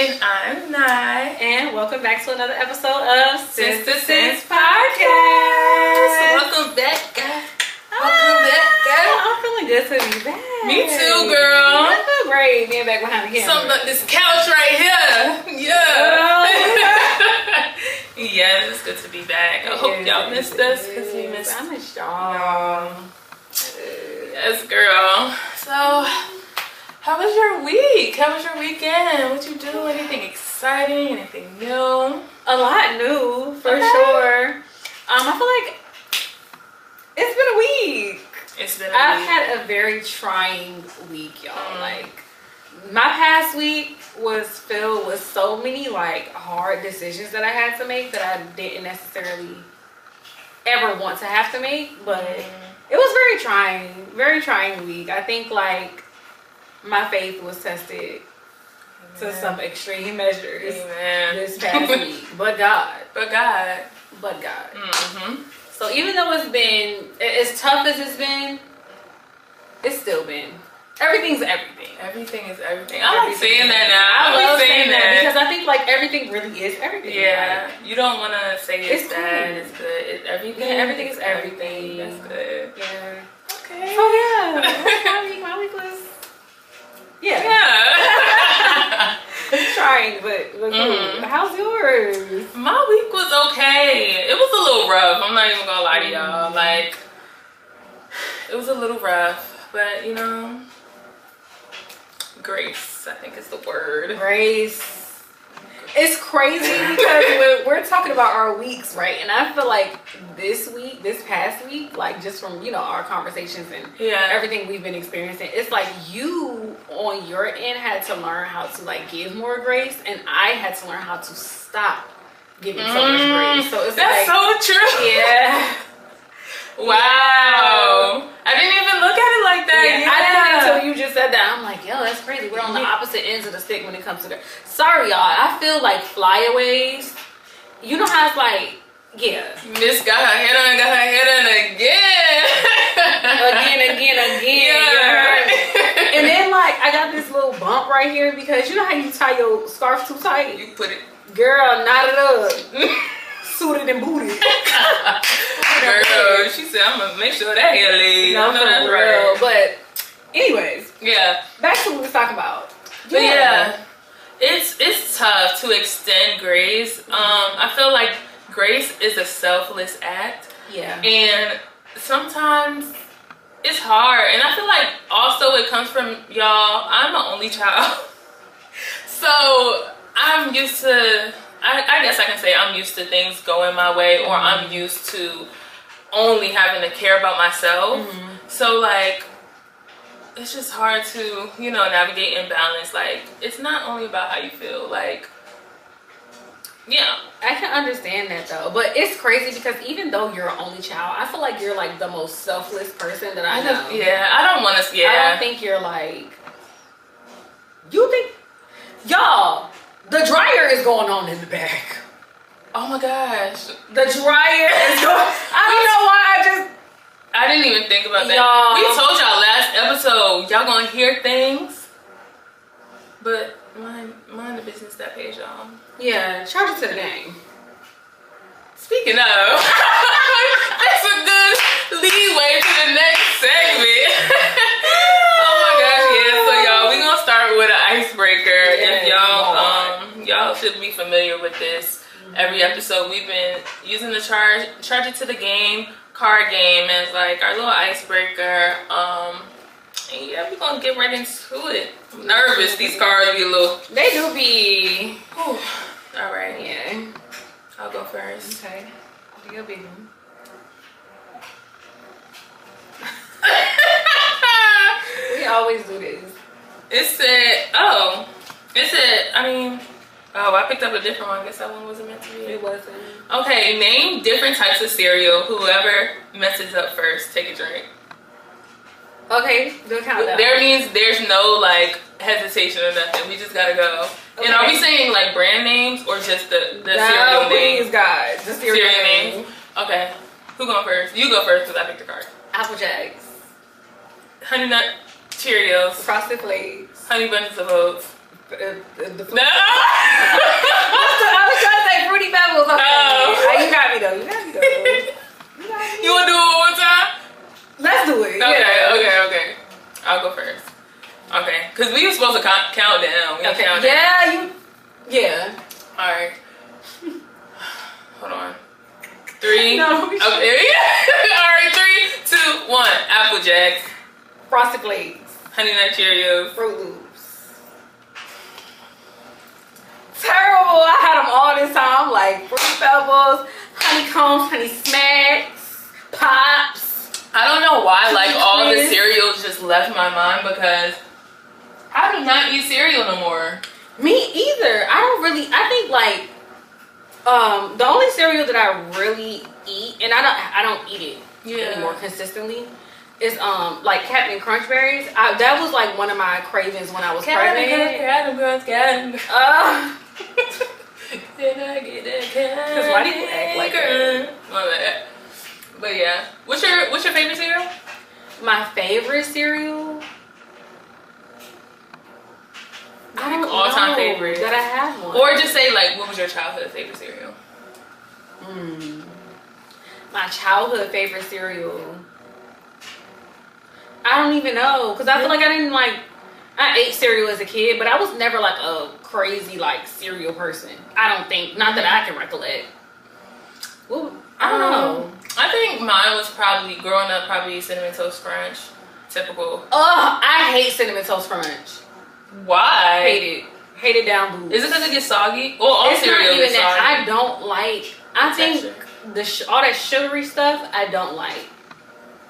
And I'm Nye. And welcome back to another episode of Since the Sense Podcast. Welcome back, guys. Welcome back, guys. I'm feeling good to be back. Me too, girl. I feel great being back behind the camera. Something like this couch right here. Yeah. Yeah, it's good to be back. I hope y'all missed us because we missed. I missed y'all. Yes, girl. So, how was your week? How was your weekend? What you do? Anything exciting? Anything new? A lot new, for sure. I feel like it's been a week. It's been a I've week. had a very trying week, y'all. Like, my past week was filled with so many, like, hard decisions that I had to make that I didn't necessarily ever want to have to make. But it was very trying week. I think, like, my faith was tested to some extreme measures this past week. But God. Mm-hmm. So even though it's been as tough as it's been, it's still been. Everything's everything. Everything is everything. I like saying that now. I love like saying that because I think like everything really is everything. Yeah, like, you don't want to say it's bad. Cool. It's good. It's everything. Yeah, everything is everything. That's good. Yeah. Okay. So yeah, my week was trying, but cool. How's yours? My week was okay. It was a little rough. I'm not even gonna lie to y'all. Like, it was a little rough, but you know, grace, I think is the word. Grace. It's crazy because we're talking about our weeks, right? And I feel like this past week, like just from, our conversations and everything we've been experiencing, it's like you on your end had to learn how to like give more grace, and I had to learn how to stop giving so much grace. So it's that's so true. Yeah. Wow. I didn't even look at it like that. Yeah. I didn't until you just said that. I'm like, yo, that's crazy. We're on the opposite ends of the stick when it comes to that. Sorry, y'all. I feel like flyaways. You know how it's like, Miss got her head on again. again. Yeah. And then like I got this little bump right here because you know how you tie your scarf too tight? You put it. Girl, knot it up. Suited and booted. Girl, she said, I'm gonna make sure that hair laid. No, I know that's real. right. But anyways, back to what we was talking about. But yeah, it's tough to extend grace. I feel like grace is a selfless act. Yeah. And sometimes it's hard. And I feel like also it comes from y'all. I'm an only child. So I'm used to, I guess I can say I'm used to things going my way, or I'm used to only having to care about myself. So like, it's just hard to, navigate in balance. Like, it's not only about how you feel. Like, I can understand that though, but it's crazy because even though you're an only child, I feel like you're like the most selfless person that I know. I don't want to. I don't think you're like. You think, y'all, the dryer is going on in the back. Oh my gosh, the dryer is going. I don't know why I didn't even think about that. Y'all. We told y'all last episode, y'all gonna hear things, but mind the business that pays y'all. Yeah, charge it to the game. Speaking of, that's a good leeway to the next segment. Oh my gosh, so y'all, we gonna start with an icebreaker. If y'all should be familiar with this. Every episode we've been using the charge it to the game card game as like our little icebreaker. And we're gonna get right into it. I'm nervous. These cards be a little. They do be. All right. Yeah. I'll go first. Okay. You'll be. We always do this. It said. I picked up a different one. I guess that one wasn't meant to be. It wasn't. Okay, name different types of cereal. Whoever messes up first, take a drink. Okay, do a countdown. There means there's no like hesitation or nothing. We just gotta go. Okay. And are we saying like brand names or just the cereal names? Guys, the cereal names. Okay, who going first? You go first because I picked the card. Apple Jacks. Honey Nut Cheerios. Frosted Flakes. Honey Bunches of Oats. the No. I was trying to say Fruity Pebbles. Okay. Oh. You got me though. You want to do it one more time? Let's do it. Okay. I'll go first. Okay, because we were supposed to count down. Okay. Count down. Yeah. All right. Hold on. 3. No. Okay. All right. 3, 2, 1. Apple Jacks. Frosted Flakes. Honey Nut Cheerios. Fruit Loops. Terrible. I had them all this time. Like Fruity Pebbles, Honeycombs, Honey Smacks, Pops. I don't know why like all the cereals just left my mind because I do not eat cereal no more. Me either. I think like the only cereal that I really eat, and I don't eat it anymore consistently, is like Captain Crunch Berries. That was like one of my cravings when I was pregnant. Did I get that cat? Because why do you act like that? My bad. But yeah, what's your favorite cereal? My favorite cereal? I don't all-time favorite that I have one. Or just say like, what was your childhood favorite cereal? My childhood favorite cereal. I don't even know because I feel like I ate cereal as a kid, but I was never like a crazy like cereal person. I don't think, not that I can recollect. Well, I don't know. I think mine was probably growing up, Cinnamon Toast Crunch. Typical. I hate Cinnamon Toast Crunch. Why? Hate it down boots. Is it because it gets soggy? Well, all cereal is soggy. I don't like. I think all that sugary stuff I don't like.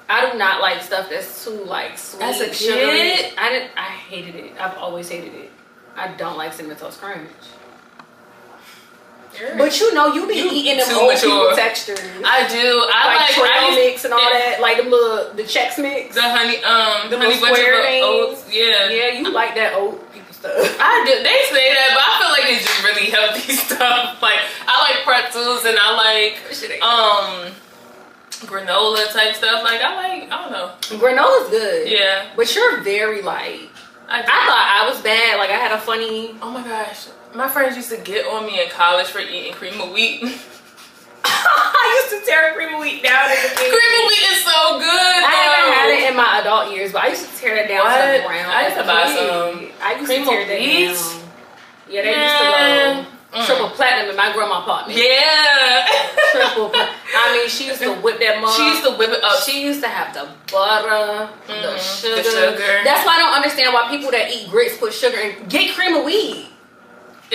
I do not like stuff that's too like sweet. As a sugary. kid, I hated it. I've always hated it. I don't like Cinnamon Toast Crunch. But you be eating them old people textures. I do. I like trail mix and all that, like the Chex Mix, the honey the honey square things. oats. Yeah, you like that oat people stuff. I do. They say that, but I feel like it's just really healthy stuff. Like I like pretzels and I like granola type stuff. Like I don't know. Granola's good. Yeah, but you're very light. I thought I was bad. Like I had a funny. Oh my gosh. My friends used to get on me in college for eating cream of wheat. I used to tear cream of wheat down as a kid. Cream of wheat is so good. I haven't had it in my adult years, but I used to tear that down to the ground. I used to buy some. I used to tear that down. Yeah, they used to go triple platinum in my grandma's apartment. Yeah. Triple platinum. I mean, she used to whip that mug. She used to whip it up. She used to have the butter, the sugar. That's why I don't understand why people that eat grits put sugar in. Get cream of wheat.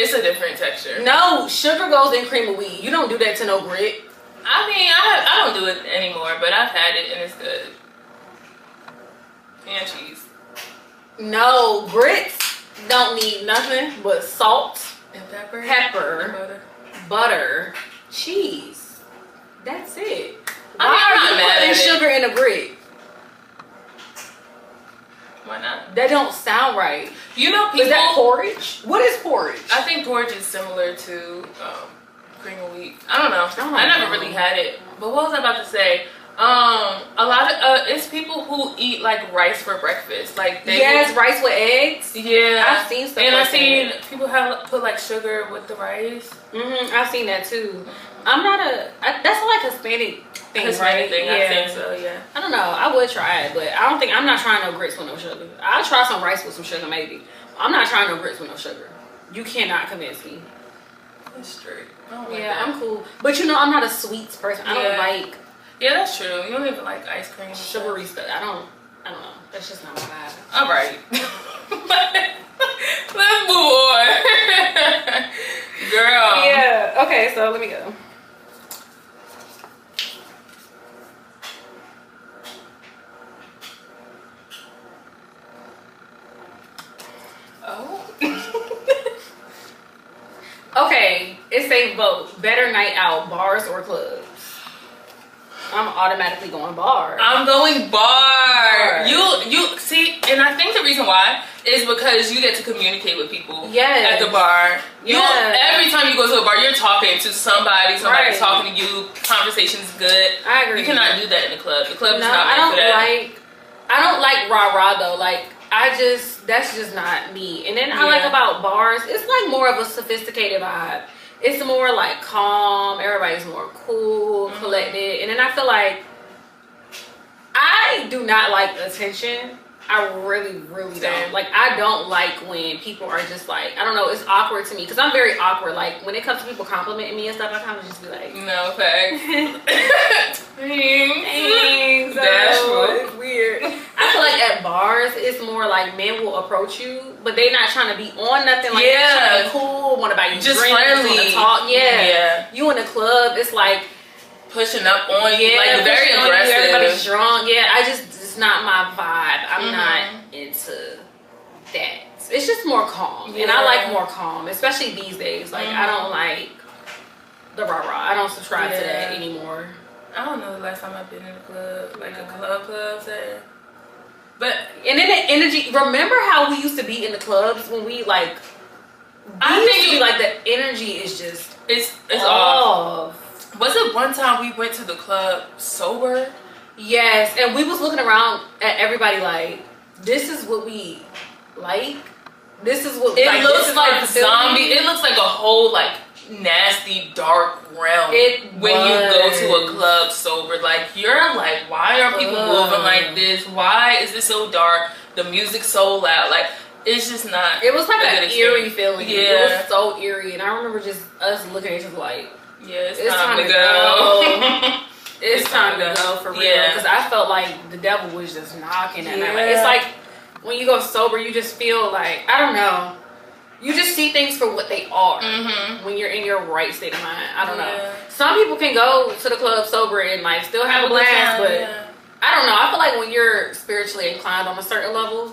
It's a different texture. No, sugar goes in cream of wheat. You don't do that to no grit. I mean, I don't do it anymore, but I've had it and it's good. And cheese. No, grits don't need nothing but salt and pepper, and butter, cheese. That's it. Why are you putting sugar in a grit? Why not? That don't sound right. You know, people. Is that porridge? What is porridge? I think porridge is similar to cream of wheat. I don't know. I never really had it. But what was I about to say? A lot of it's people who eat like rice for breakfast. Like rice with eggs. Yeah, I've seen stuff. And I've seen people put like sugar with the rice. I've seen that too. I'm not that's like Hispanic thing, right? Thing, yeah. I think so. Yeah. I don't know. I would try it, but I don't think I'm not trying no grits with no sugar. I'll try some rice with some sugar maybe. I'm not trying no grits with no sugar. You cannot convince me. That's straight. I'm cool. But I'm not a sweets person. I don't like. Yeah, that's true. You don't even like ice cream. Sugary stuff. I don't know. That's just not my vibe. All right. Let's move on. Girl. Yeah. Okay, so let me go. Oh. Okay, it's a vote. Better night out, bars or clubs? I'm automatically going bar. I'm going bar. You see, and I think the reason why is because you get to communicate with people at the bar. Every time you go to a bar, you're talking to somebody's talking to you. Conversation's good. I agree. You cannot do that in the club. The club is not made for that. I don't like rah-rah though. Like, I just that's just not me. And then I like about bars, it's like more of a sophisticated vibe. It's more like calm. Everybody's more cool, collected. And then I feel like I do not like attention. I really, really don't. Like, I don't like when people are just like, I don't know, it's awkward to me. Because I'm very awkward. Like, when it comes to people complimenting me and stuff, I kind of just be like, no, thanks. Thanks. It's weird. I feel like at bars, it's more like men will approach you, but they not trying to be on nothing. Like, they're trying to be cool, want to buy you just drinks, friendly. want to talk. Yeah. You in the club, it's like, pushing up on you, like very aggressive. Everybody's drunk. Yeah, it's not my vibe. I'm not into that. It's just more calm, and I like more calm, especially these days. Like I don't like the rah-rah. I don't subscribe to that anymore. I don't know the last time I've been in a club, like a club setting. But and then the energy. Remember how we used to be in the clubs when we like? I think like the energy is just it's off. Was it one time we went to the club sober? Yes, and we was looking around at everybody like, this is what we like. This is what it looks like zombie. It looks like a whole like nasty dark realm. When you go to a club sober, like you're like, why are people moving like this? Why is it so dark? The music's so loud. Like it's just not. It was like an eerie feeling. Yeah, it was so eerie, and I remember just us looking at each other like. Yeah, it's time to go. It's time to go for real. Because I felt like the devil was just knocking at me. Like, it's like when you go sober, you just feel like, I don't know. You just see things for what they are when you're in your right state of mind. I don't know. Some people can go to the club sober and like still have a blast, but I don't know. I feel like when you're spiritually inclined on a certain level,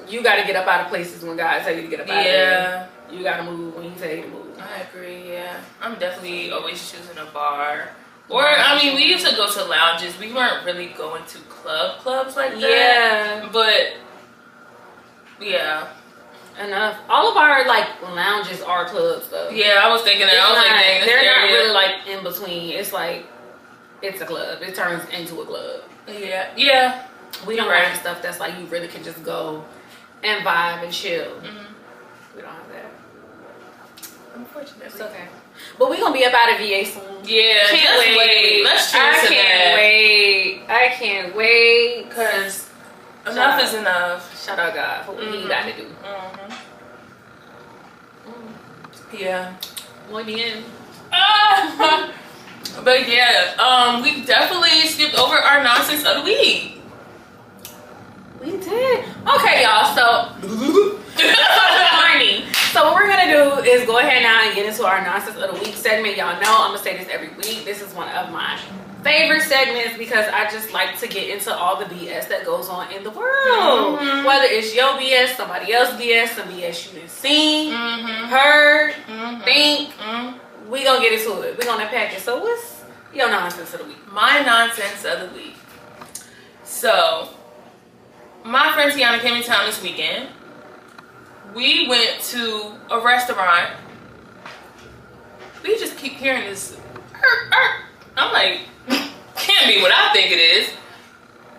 you got to get up out of places when God tells you to get up out of there. You got to move when He tell you to move. I agree, I'm definitely always choosing a bar. Or, I mean, we used to go to lounges. We weren't really going to clubs like that. Yeah. But, enough. All of our, like, lounges are clubs, though. Yeah, I was thinking that. I was like, dang, they're not really, like, in between. It's like, it's a club. It turns into a club. Yeah. We don't have stuff that's like, you really can just go and vibe and chill. We don't have that. Unfortunately. It's okay. But we're going to be up out of VA soon. Yeah. Can't wait. Let's cheers to that. I can't wait. Because enough is enough. Shout out God for what He got to do. Yeah. Muy bien. But we definitely skipped over our nonsense of the week. We did. Okay, y'all. So So what we're gonna do is go ahead now and get into our nonsense of the week segment. Y'all know I'm gonna say this every week. This is one of my favorite segments because I just like to get into all the BS that goes on in the world. Whether it's your BS, somebody else's BS, some BS you didn't see, heard, think. We gonna get into it. We gonna unpack it. So what's your nonsense of the week? My nonsense of the week. So my friend Tiana came in town this weekend. We went to a restaurant. We just keep hearing this. I'm like, can't be what I think it is.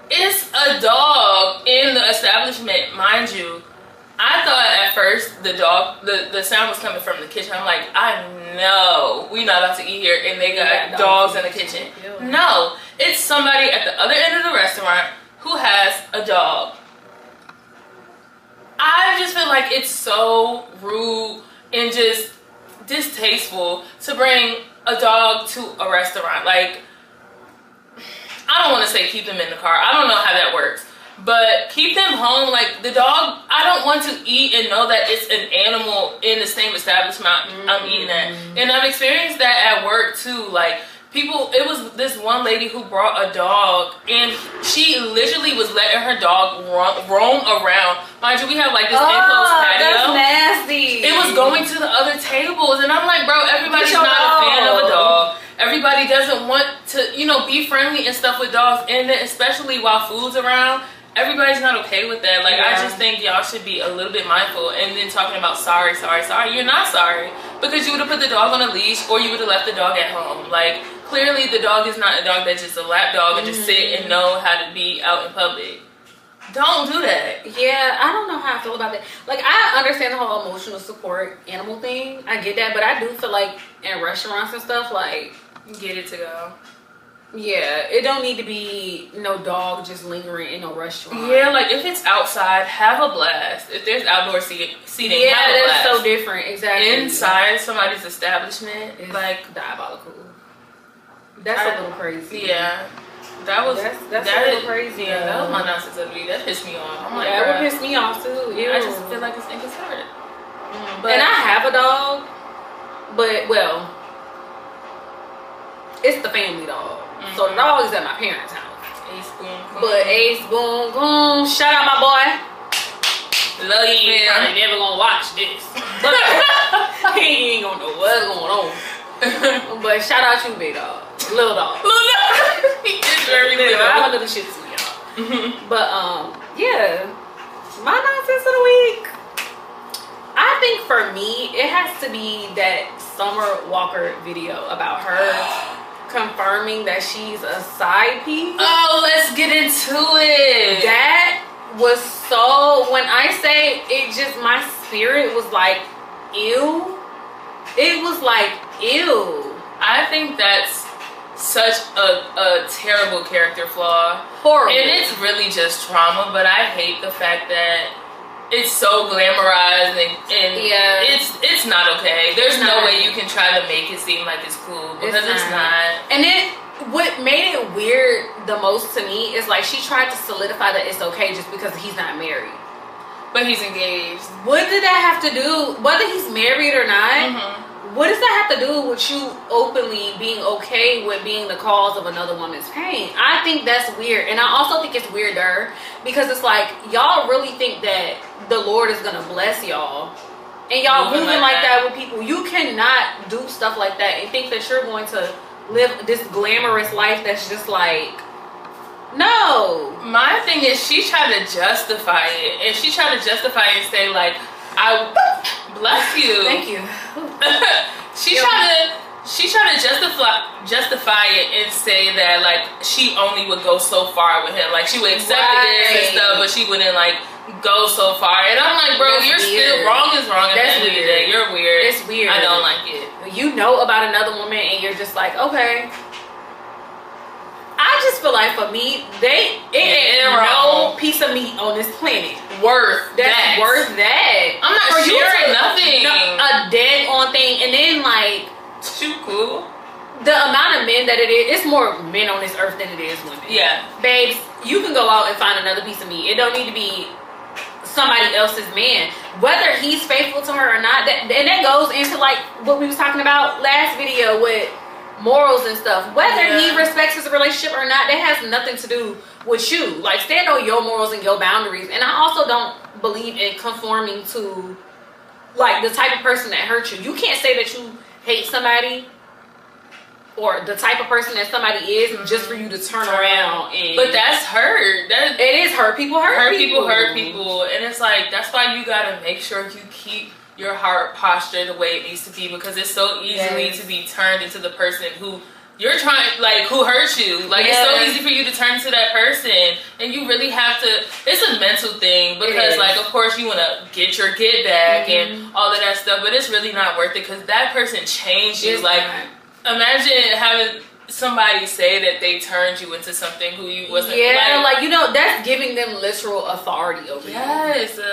It's a dog in the establishment, mind you. I thought at first the dog, the sound was coming from the kitchen. I'm like, I know we're not about to eat here, and they got dogs in the kitchen. No, it's somebody at the other end of the restaurant who has a dog. I just feel like it's so rude and just distasteful to bring a dog to a restaurant. Like, I don't want to say keep them in the car. I don't know how that works. But keep them home. Like, the dog, I don't want to eat and know that it's an animal in the same establishment I'm eating at. And I've experienced that at work too. Like, people, it was this one lady who brought a dog, and she literally was letting her dog roam around. Mind you, we have like this enclosed patio. That's nasty. It was going to the other tables, and I'm like, bro, everybody's not a fan of a dog. Everybody doesn't want to, be friendly and stuff with dogs, and then especially while food's around, everybody's not okay with that. Like, I just think y'all should be a little bit mindful. And then talking about sorry. You're not sorry, because you would have put the dog on a leash, or you would have left the dog at home. Like, clearly the dog is not a dog that's just a lap dog and just sit and know how to be out in public. Don't do that. Yeah, I don't know how I feel about that. Like, I understand the whole emotional support animal thing. I get that, but I do feel like in restaurants and stuff, like, get it to go. Yeah, it don't need to be no dog just lingering in no restaurant. Yeah, like if it's outside, have a blast. If there's outdoor seating, yeah, have a blast. That's so different. Exactly. Inside somebody's establishment, it's like diabolical. That's a little crazy. Yeah, that's a little crazy. Yeah, that was my nonsense of the week. That pissed me off. I'm like, that would piss me off too. Ew. I just feel like it's inconsiderate. But, and I have a dog, but well, it's the family dog. So the dog is at my parents' house. Ace Boom. But Ace Boom Boom. Shout out my boy. Love you, he probably never gonna watch this. But he ain't gonna know what's going on. But shout out you, big dog. Little dog. He is very little. I'm a little shit too, y'all. But yeah. My nonsense of the week. I think for me, it has to be that Summer Walker video about her confirming that she's a side piece. Oh, let's get into it. That was so, when I say it, just my spirit was like, ew. It was like, ew. I think that's such a terrible character flaw. Horrible. And it's really just trauma, but I hate the fact that it's so glamorized and yeah, it's not okay. There's no way you can try to make it seem like it's cool because it's not. And then what made it weird the most to me is like she tried to solidify that it's okay just because he's not married. But he's engaged. What did that have to do, whether he's married or not? What does that have to do with you openly being okay with being the cause of another woman's pain? I think that's weird. And I also think it's weirder because it's like, y'all really think that the Lord is going to bless y'all. And y'all moving like that with people. You cannot do stuff like that and think that you're going to live this glamorous life that's just like, no. My thing is she tried to justify it. And she tried to justify it and say like, I bless you. Thank you. She tried to justify it and say that like she only would go so far with him. Like she would accept this and stuff, but she wouldn't like go so far. And I'm like, bro, you're still wrong is wrong at the end of the day. You're weird. It's weird. I don't like it. You know about another woman and you're just like, okay. I just feel like for me, it ain't no piece of meat on this planet worth that. I'm not for sharing nothing. A dead on thing, and then like too cool. The amount of men that it is, it's more men on this earth than it is women. Yeah, babes, you can go out and find another piece of meat. It don't need to be somebody else's man, whether he's faithful to her or not. And that goes into like what we was talking about last video with morals and stuff. Whether he respects his relationship or not, that has nothing to do with you. Like, stand on your morals and your boundaries. And I also don't believe in conforming to like the type of person that hurts you. You can't say that you hate somebody or the type of person that somebody is just for you to turn around and... But that's hurt. It is hurt. People hurt people. Hurt people. And it's like, that's why you gotta make sure you keep your heart posture the way it needs to be, because it's so easily to be turned into the person who you're trying, like, who hurts you. Like, it's so easy for you to turn to that person, and you really have to, it's a mental thing, because, like, of course you want to get your get back and all of that stuff, but it's really not worth it, because that person changed you. Like, imagine having somebody say that they turned you into something who you wasn't. Like, you know, that's giving them literal authority over you.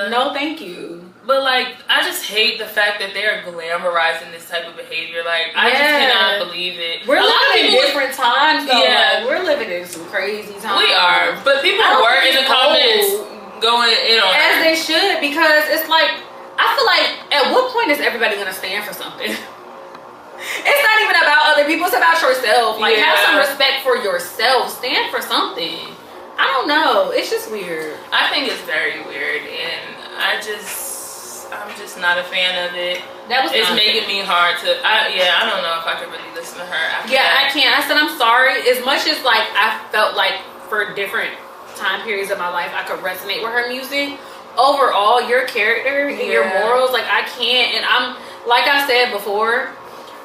No, thank you. But, like, I just hate the fact that they're glamorizing this type of behavior. Like, I just cannot believe it. We're living in different times, though. Yeah. Like, we're living in some crazy times. We are. But people were in the comments going in on as they should, because it's like, I feel like, at what point is everybody going to stand for something? It's not even about other people. It's about yourself. Like, have some respect for yourself. Stand for something. I don't know. It's just weird. I think it's very weird. And I'm just not a fan of it. It's making me hard to. I don't know if I could really listen to her. I can't. I said I'm sorry. As much as like I felt like for different time periods of my life I could resonate with her music, overall your character and your morals, like I can't. And I'm like I said before.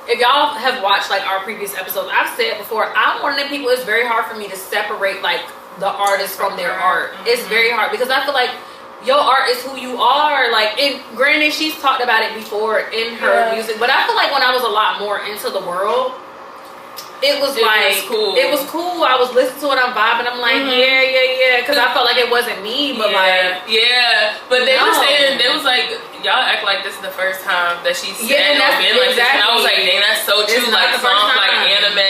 If y'all have watched like our previous episodes, I've said before, I'm one of them people. It's very hard for me to separate like the artist from their art. It's very hard because I feel like your art is who you are. Like, and granted, she's talked about it before in her music, but I feel like when I was a lot more into the world, it was cool. It was cool. I was listening to it, I'm vibing. I'm like, yeah. Because I felt like it wasn't me, but But they were saying, they was like, y'all act like this is the first time that she's saying or been like this. And I was like, dang, that's so true. Like songs like Anime,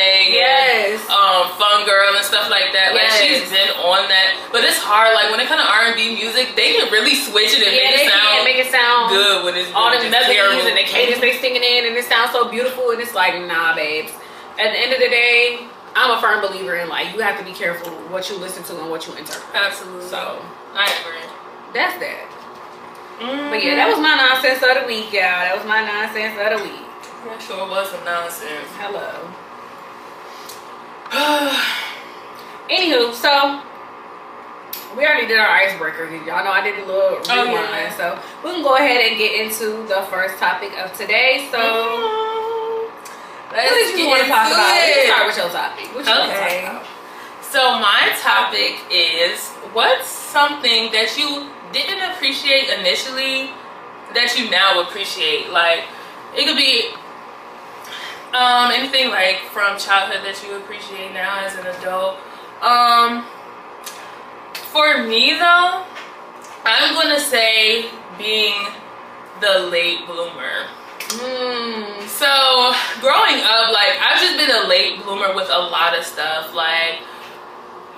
Fun Girl and stuff like that. Like she's been on that. But it's hard. Like when it comes to R&B music, they can really switch it and make it sound good when it's all the melodies and the cadence they singing in, and it sounds so beautiful. And it's like, nah, babes. At the end of the day, I'm a firm believer in like you have to be careful what you listen to and what you interpret. Absolutely. So I agree. That's that. But yeah, that was my nonsense of the week, y'all. That was my nonsense of the week. That sure was some nonsense. Hello. Anywho, so we already did our icebreaker. Y'all know I did a little rewind, so we can go ahead and get into the first topic of today. So. What did you want to talk about? Let's start with your topic. What you want to talk about? So my topic is, what's something that you didn't appreciate initially that you now appreciate? Like, it could be anything like from childhood that you appreciate now as an adult. For me though, I'm gonna say being the late bloomer. So growing up, like I've just been a late bloomer with a lot of stuff. Like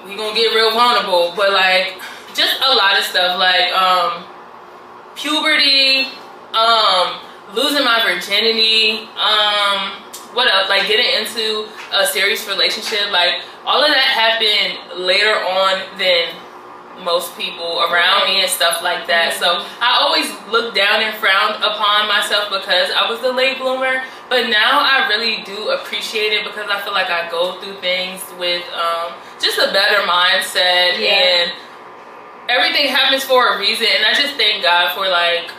we gonna get real vulnerable, but like just a lot of stuff, like puberty, losing my virginity, what else, like getting into a serious relationship. Like all of that happened later on than most people around me and stuff like that. So I always looked down and frowned upon myself because I was the late bloomer, but now I really do appreciate it because I feel like I go through things with just a better mindset, and everything happens for a reason. And I just thank God for like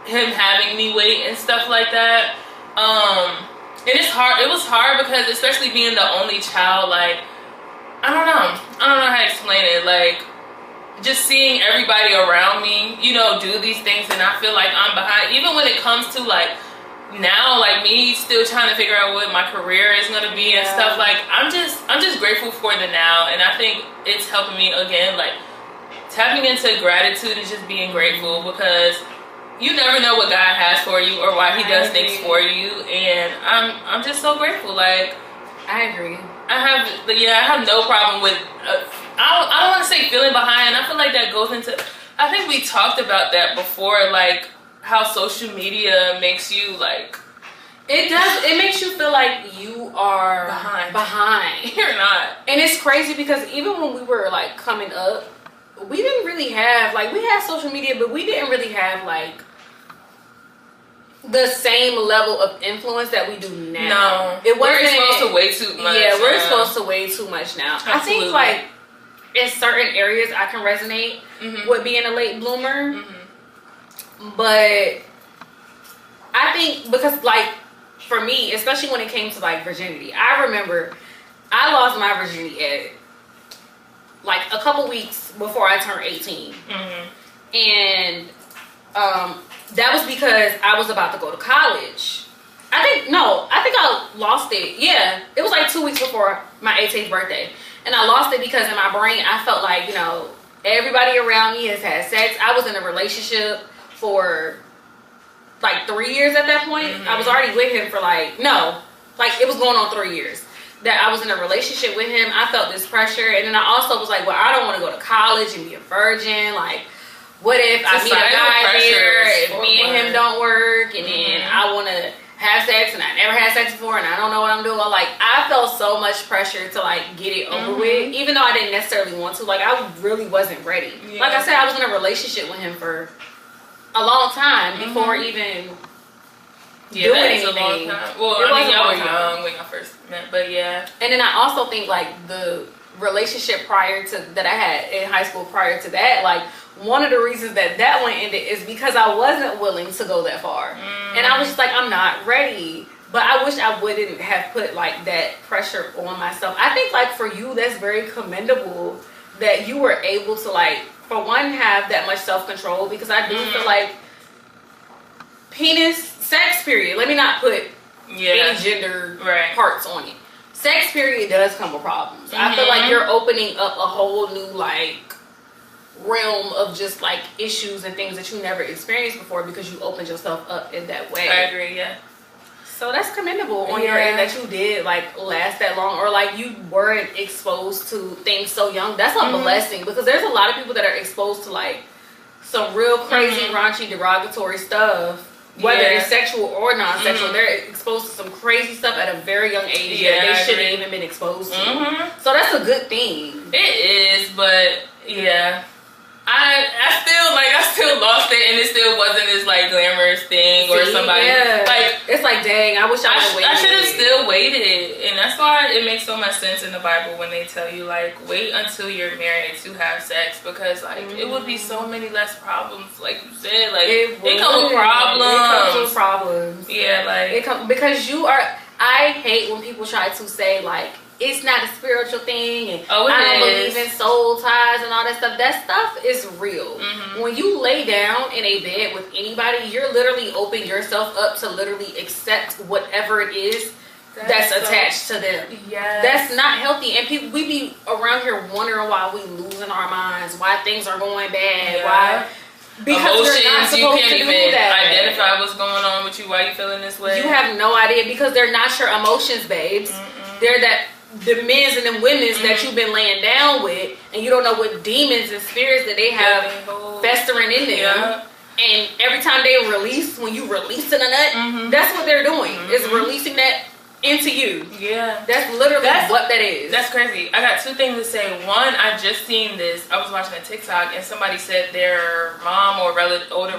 him having me wait and stuff like that. And it's hard. It was hard because especially being the only child, like I don't know how to explain it. Like, just seeing everybody around me, you know, do these things, and I feel like I'm behind. Even when it comes to like now, like me still trying to figure out what my career is gonna be and stuff. Like, I'm just grateful for the now, and I think it's helping me again, like tapping into gratitude and just being grateful because you never know what God has for you or why He does things for you, and I'm just so grateful. Like, I agree. I have no problem with, I don't want to say feeling behind. I feel like that goes into, I think we talked about that before, like how social media makes you like. It does, it makes you feel like you are behind. You're not. And it's crazy because even when we were like coming up, we didn't really have, like we had social media, but we didn't really have like the same level of influence that we do now. No, we're exposed to way too much. Yeah, we're exposed to way too much now. Absolutely. I think like in certain areas I can resonate with being a late bloomer, but I think because like for me, especially when it came to like virginity, I remember I lost my virginity at like a couple weeks before I turned 18, and that was because I was about to go to college. I think I lost it. Yeah, it was like 2 weeks before my 18th birthday. And I lost it because in my brain, I felt like, you know, everybody around me has had sex. I was in a relationship for like 3 years at that point. I was already with him for it was going on 3 years that I was in a relationship with him. I felt this pressure. And then I also was like, well, I don't want to go to college and be a virgin. Like, what if I meet a guy there and me and him don't work, and then I want to have sex and I never had sex before and I don't know what I'm doing? Like, I felt so much pressure to like get it over with, even though I didn't necessarily want to. Like, I really wasn't ready. Like I said, I was in a relationship with him for a long time before even doing anything. A long time. Well, I mean, y'all were young when y'all first met, but yeah. And then I also think like the relationship prior to that I had in high school prior to that, like one of the reasons that one ended is because I wasn't willing to go that far. And I was just like, I'm not ready But I wish I wouldn't have put like that pressure on myself. I think like for you, that's very commendable that you were able to like, for one, have that much self-control, because I do feel like penis, sex period, let me not put any gender parts on it. Sex period does come with problems. I feel like you're opening up a whole new like realm of just like issues and things that you never experienced before because you opened yourself up in that way. I agree, yeah. So that's commendable on your end that you did like last that long, or like you weren't exposed to things so young. That's a blessing, because there's a lot of people that are exposed to like some real crazy, raunchy, derogatory stuff, whether it's sexual or non-sexual. They're exposed to some crazy stuff at a very young age that they shouldn't even been exposed to. So that's a good thing. It is, but yeah. I still lost it, and it still wasn't this like glamorous thing or somebody like it's like, dang, I wish I would waited. I should have still waited, and that's why it makes so much sense in the Bible when they tell you like wait until you're married to have sex, because like it would be so many less problems, like you said, like it comes with problems. It comes with problems. Yeah, like because you are. I hate when people try to say like it's not a spiritual thing, and I don't believe in soul ties and all that stuff. That stuff is real. When you lay down in a bed with anybody, you're literally opening yourself up to literally accept whatever it is that's attached to them. Yeah, that's not healthy. And people, we be around here wondering why we losing our minds, why things are going bad, why. Because emotions, you can't even identify what's going on with you. Why you feeling this way? You have no idea, because they're not your emotions, babes. They're the men's and the women's that you've been laying down with, and you don't know what demons and spirits that they have festering in them. And every time they release, when you release in a nut, that's what they're doing. Is releasing that into you. Yeah, that's literally what that is. That's crazy. I got two things to say. One, I just seen this. I was watching a TikTok, and somebody said their mom or older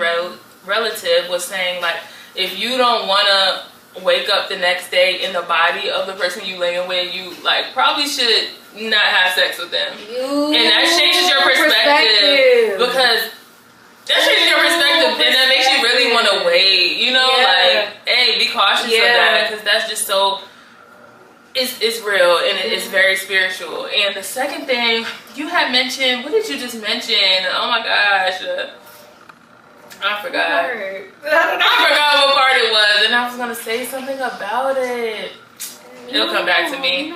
relative was saying like, if you don't want to wake up the next day in the body of the person you laying with, you like probably should not have sex with them. And that changes your perspective. Because that changes your perspective, and that makes you really want to wait, you know, like, hey, be cautious of that, because that's just so, it's real, and it's very spiritual. And the second thing you had mentioned, what did you just mention? Oh my gosh, I forgot. I forgot what part it was, and I was gonna say something about it. It'll come back to me.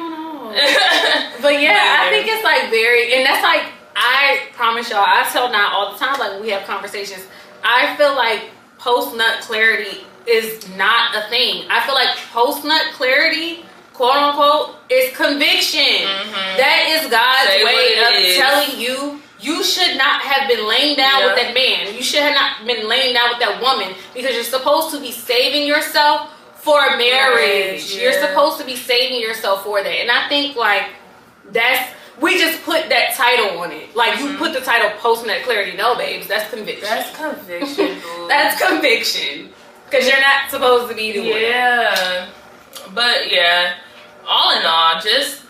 But yeah, I think it's like very, and that's like, I promise y'all, I tell Nat all the time, like when we have conversations, I feel like post-nut clarity is not a thing. I feel like post-nut clarity, quote unquote, is conviction. That is God's way of telling you, you should not have been laying down with that man. You should have not been laying down with that woman, because you're supposed to be saving yourself for marriage. You're supposed to be saving yourself for that. And I think like we just put that title on it. Like you put the title post-nut clarity. No, babes, that's conviction. That's conviction, boo. That's conviction. Because you're not supposed to be doing that. But yeah, all in all, just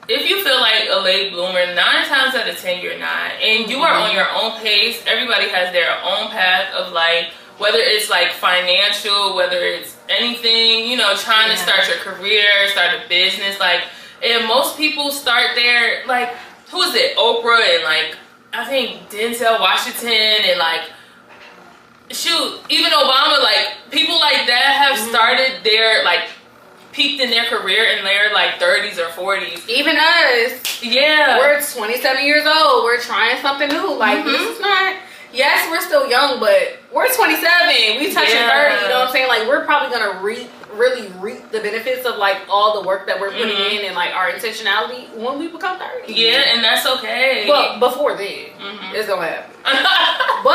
if you feel like a late bloomer, 9 times out of 10 you're not. And you are on your own pace. Everybody has their own path of life, whether it's like financial, whether it's anything, you know, trying to start your career, start a business, like. And most people start there, like, who is it? Oprah and, like, I think Denzel Washington and, like, shoot, even Obama, like, people like that have started their, like, peaked in their career in their, like, 30s or 40s. Even us. Yeah. We're 27 years old. We're trying something new. Like, this is not, yes, we're still young, but we're 27. We touching 30, you know what I'm saying? Like, we're probably going to really reap the benefits of like all the work that we're putting in and like our intentionality when we become 30. Yeah, and that's okay. But before then, it's gonna happen. But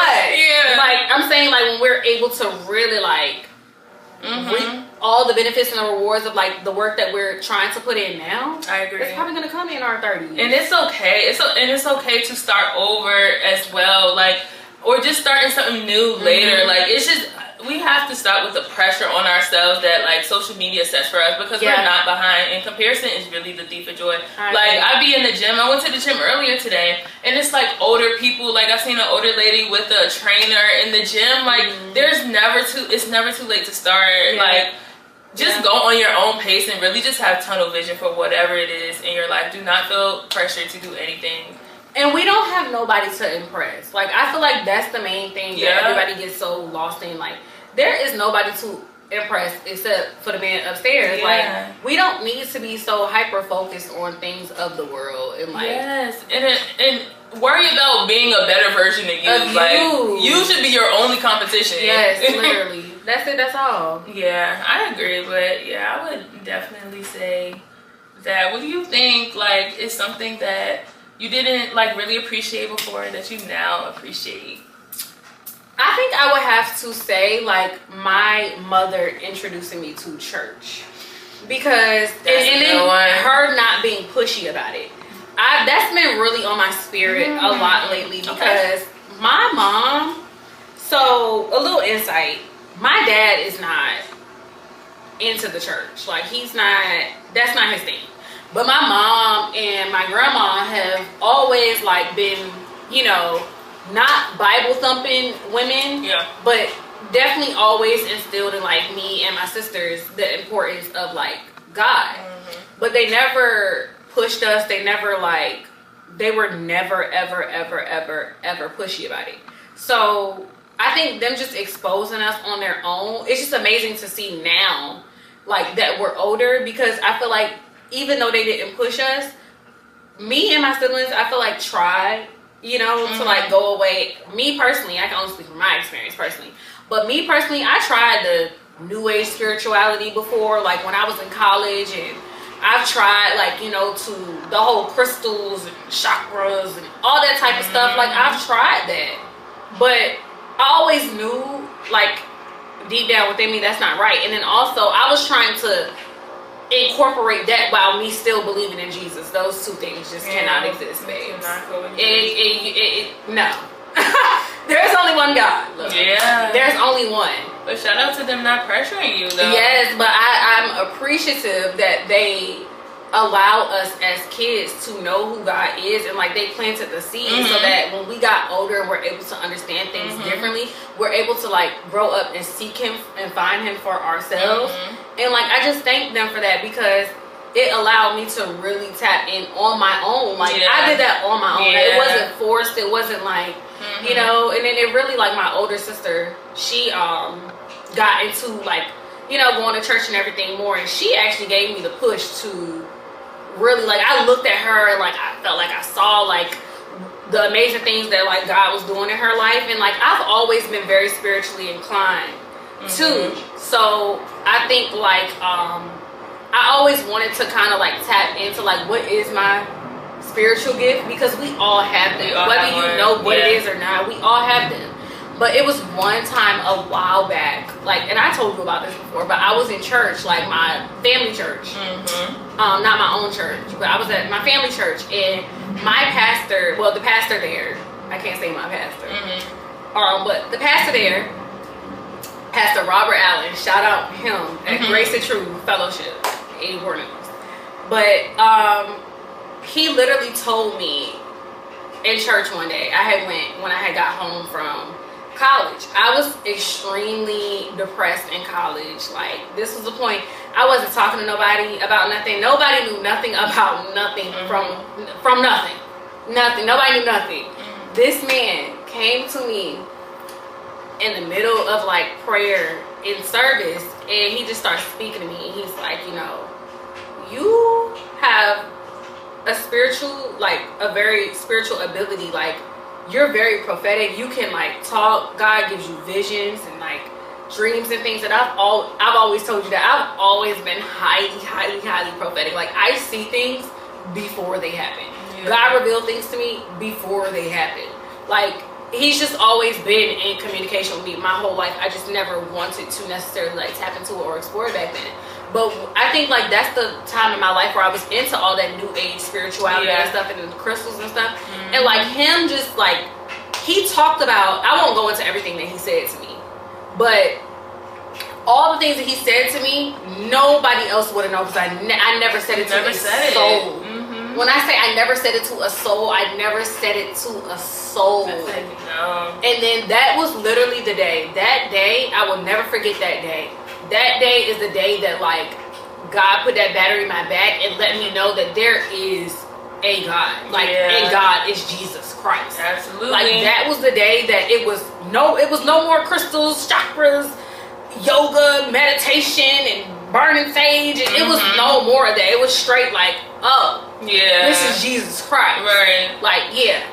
like I'm saying, like when we're able to really like reap all the benefits and the rewards of like the work that we're trying to put in now, I agree. It's probably gonna come in our 30s. And it's okay. It's okay to start over as well, like, or just starting something new later. Like it's just, we have to stop with the pressure on ourselves that like social media sets for us, because we're not behind, and comparison is really the thief of joy. I be in the gym. I went to the gym earlier today, and it's like older people. Like I seen an older lady with a trainer in the gym. Like it's never too late to start. Like just go on your own pace and really just have tunnel vision for whatever it is in your life. Do not feel pressure to do anything. And we don't have nobody to impress. Like, I feel like that's the main thing that everybody gets so lost in. Like, there is nobody to impress except for the man upstairs. Like, we don't need to be so hyper focused on things of the world. And like, and worry about being a better version of you. You should be your only competition. Yes, literally. That's it. That's all. Yeah, I agree. But yeah, I would definitely say that. What do you think? Like, is something that you didn't like really appreciate before that you now appreciate? I think I would have to say like my mother introducing me to church, because and then her not being pushy about it. That's been really on my spirit a lot lately, because my mom. So a little insight. My dad is not into the church. Like, he's not. That's not his thing. But my mom and my grandma have always like been, you know, not Bible thumping women, but definitely always instilled in like me and my sisters the importance of like God. But they never pushed us. They never like, they were never ever ever ever ever pushy about it. So I think them just exposing us on their own, it's just amazing to see now, like, that we're older, because I feel like even though they didn't push us, me and my siblings, I feel like tried, you know, to like go away. Me personally, I can only speak from my experience personally, but me personally, I tried the new age spirituality before, like when I was in college, and I've tried like, you know, to the whole crystals and chakras and all that type of stuff. Like, I've tried that, but I always knew like deep down within me that's not right. And then also I was trying to incorporate that while me still believing in Jesus. Those two things just cannot exist, babe. No. There's only one God. Look. Yeah. There's only one. But shout out to them not pressuring you though. Yes, but I'm appreciative that they allow us as kids to know who God is, and like they planted the seed so that when we got older and we're able to understand things differently, we're able to like grow up and seek him and find him for ourselves. And like, I just thank them for that, because it allowed me to really tap in on my own. Like, I did that on my own. It wasn't forced. It wasn't like, you know, and then it really, like, my older sister, she got into like, you know, going to church and everything more, and she actually gave me the push to really, like, I looked at her and like I felt like I saw like the amazing things that like God was doing in her life. And like, I've always been very spiritually inclined too, so I think like I always wanted to kind of like tap into like, what is my spiritual gift, because we all have them, whether you know what it is or not, we all have them. But it was one time a while back, like, and I told you about this before, but I was in church, like my family church, not my own church, but I was at my family church, and my pastor, well, the pastor there, I can't say my pastor, but the pastor there, Pastor Robert Allen, shout out him at Grace and Truth Fellowship, 84 News. But he literally told me in church one day, I had went when I had got home from college. I was extremely depressed in college. Like, this was the point. I wasn't talking to nobody about nothing. Nobody knew nothing about nothing from nothing. Nothing. Nobody knew nothing. This man came to me in the middle of like prayer in service, and he just started speaking to me, and he's like, you know, you have a spiritual, like a very spiritual ability, like you're very prophetic, you can like talk, God gives you visions and like dreams and things. And I've always told you that I've always been highly prophetic. Like, I see things before they happen. God revealed things to me before they happen. Like, he's just always been in communication with me my whole life. I just never wanted to necessarily like tap into it or explore it back then. But I think like that's the time in my life where I was into all that new age spirituality and stuff, and the crystals and stuff. And like him just like, he talked about, I won't go into everything that he said to me, but all the things that he said to me, nobody else would have known, because I never said it to a soul. When I say I never said it to a soul, I never said it to a soul. No. And then that was literally the day. That day, I will never forget that day. that day is the day that like God put that battery in my back and let me know that there is a God. Like, and God is Jesus Christ. Absolutely. Like, that was the day that it was no more crystals, chakras, yoga, meditation, and burning sage. And it was no more of that. It was straight like, oh, this is Jesus Christ. Right. Like, yeah.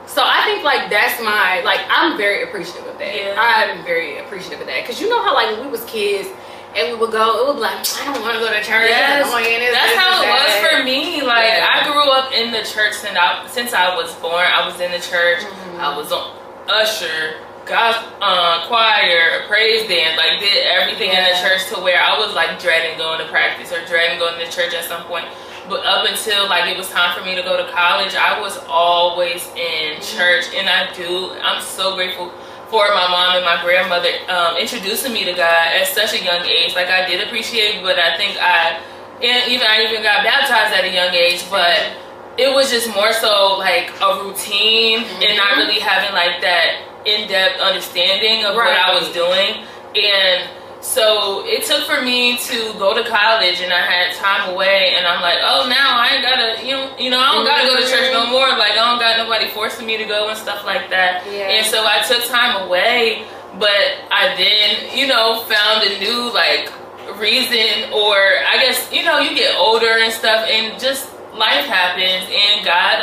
So I think like that's my, like, I'm very appreciative of that. Yeah. I'm very appreciative of that. Because you know how like when we was kids, and we would go, it would be like, I don't want to go to church. Yes. That's how it was for me. Like, I grew up in the church since I was born. I was in the church. I was on usher, choir, praise band, like did everything in the church to where I was like dreading going to practice or dreading going to church at some point. But up until like it was time for me to go to college, I was always in church. And I'm so grateful for my mom and my grandmother introducing me to God at such a young age. Like, I did appreciate, but I think I even got baptized at a young age, but it was just more so like a routine and not really having like that in-depth understanding of what I was doing. And so it took for me to go to college, and I had time away, and I'm like, oh, now I ain't gotta, I don't gotta go to church no more. Like, I don't got nobody forcing me to go and stuff like that. And so I took time away, but I then, found a new like reason, or I guess, you get older and stuff, and just life happens, and God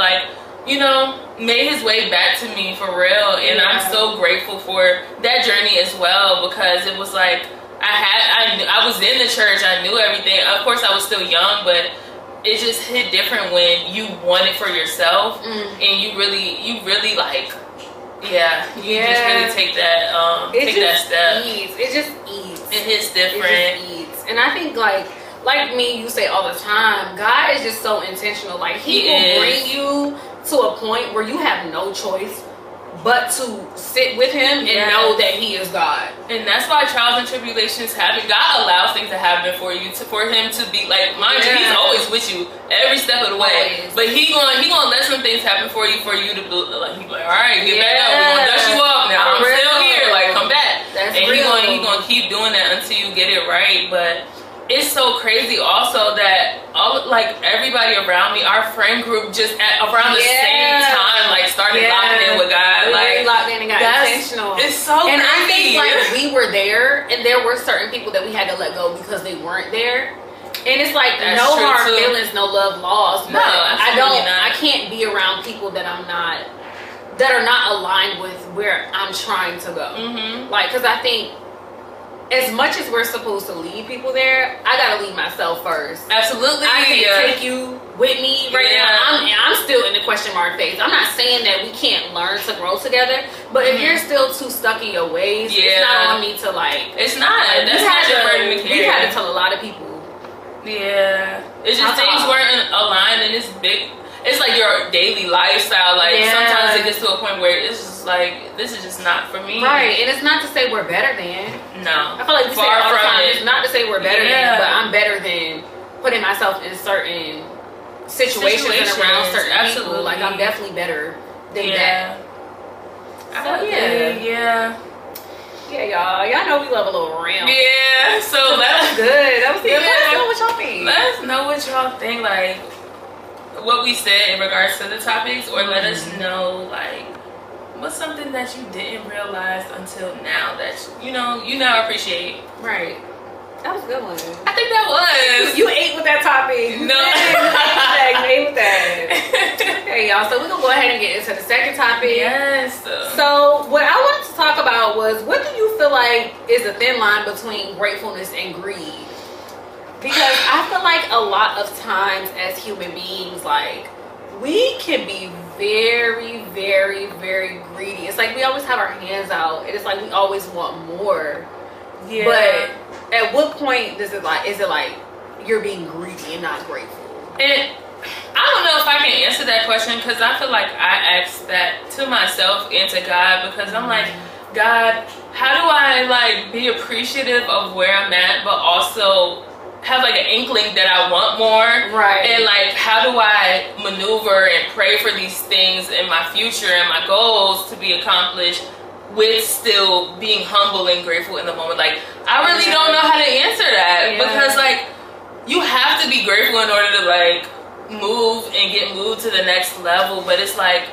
made his way back to me for real. And I'm so grateful for that journey as well, because it was like, I was in the church, I knew everything. Of course, I was still young, but it just hit different when you want it for yourself, and you really like, you just really take that step. It just eats. It hits different. It just eats. And I think like me, you say all the time, God is just so intentional. Like, he will bring you to a point where you have no choice but to sit with him and know that he is God. And that's why trials and tribulations happen. God allows things to happen for you, for him to be like, mind you, he's always with you every step of the way. But he gonna let some things happen for you to be like, he's like, all right, get back up, we're gonna dust you off now. I'm still here, like, come back. That's and real. He gonna keep doing that until you get it right. But it's so crazy also that everybody around me, our friend group, just around the same time, like, started locking in with God. Like, locked in and got intentional. It's so crazy. And I think like we were there, and there were certain people that we had to let go because they weren't there. And it's like, no hard feelings, no love lost. But I can't be around people that are not aligned with where I'm trying to go. Like, because I think, as much as we're supposed to lead people there, I gotta lead myself first. Absolutely. I can't take you with me right now. I'm still in the question mark phase. I'm not saying that we can't learn to grow together, but if you're still too stuck in your ways, it's not on me to like. It's not. That's not your burden to carry. We had to tell a lot of people. Yeah. It's just things weren't aligned, and it's big. It's like your daily lifestyle. Like, sometimes it gets to a point where it's just like, this is just not for me. Right. And it's not to say we're better than. No. I feel like we say all the time, it's not to say we're better than, but I'm better than putting myself in certain situations and around certain people. Like, I'm definitely better than that. So, yeah, y'all know we love a little rant. Yeah, so that was good. That was good. Let us know what y'all think. Let us know what y'all think, like, what we said in regards to the topics, or let us know, like, what's something that you didn't realize until now that you now appreciate. Right. That was a good one. I think that was. You ate with that topic. No. You ate with that. Okay, y'all. So we're going to go ahead and get into the second topic. Yes. So what I wanted to talk about was, what do you feel like is a thin line between gratefulness and greed? Because I feel like a lot of times as human beings, like, we can be very, very, very greedy. It's like we always have our hands out. It's like we always want more. Yeah. But at what point is it like you're being greedy and not grateful? And I don't know if I can answer that question, because I feel like I ask that to myself and to God, because I'm like, God, how do I like be appreciative of where I'm at, but also have like an inkling that I want more, right? And like, how do I maneuver and pray for these things in my future and my goals to be accomplished, with still being humble and grateful in the moment? Like, I really don't know how to answer that because like you have to be grateful in order to like move and get moved to the next level, but it's like,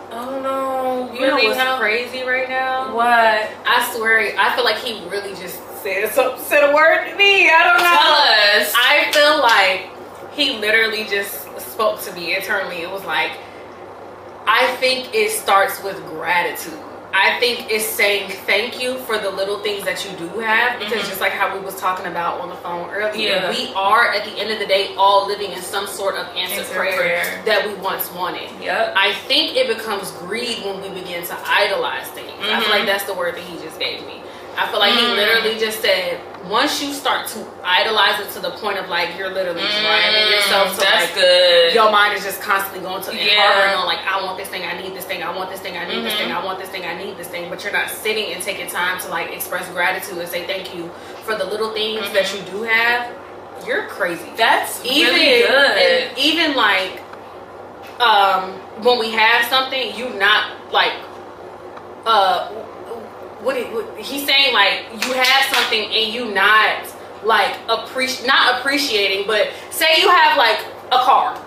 I don't know. You know what's crazy right now? What? I swear, I feel like he really just said a word to me. I don't know. Tell us. I feel like he literally just spoke to me internally. It was like, I think it starts with gratitude. I think it's saying thank you for the little things that you do have, because just like how we was talking about on the phone earlier, we are at the end of the day all living in some sort of answered prayer that we once wanted. I think it becomes greed when we begin to idolize things. I feel like that's the word that he just gave me. I feel like he literally just said, once you start to idolize it to the point of like you're literally driving yourself to like your mind is just constantly going to harping on like, I want this thing, I need this thing, I want this thing, I need this thing, I want this thing, I need this thing, but you're not sitting and taking time to like express gratitude and say thank you for the little things that you do have. You're crazy. That's really good. And even like when we have something, you not like what he's saying, like you have something and you not like not appreciating, but say you have like a car,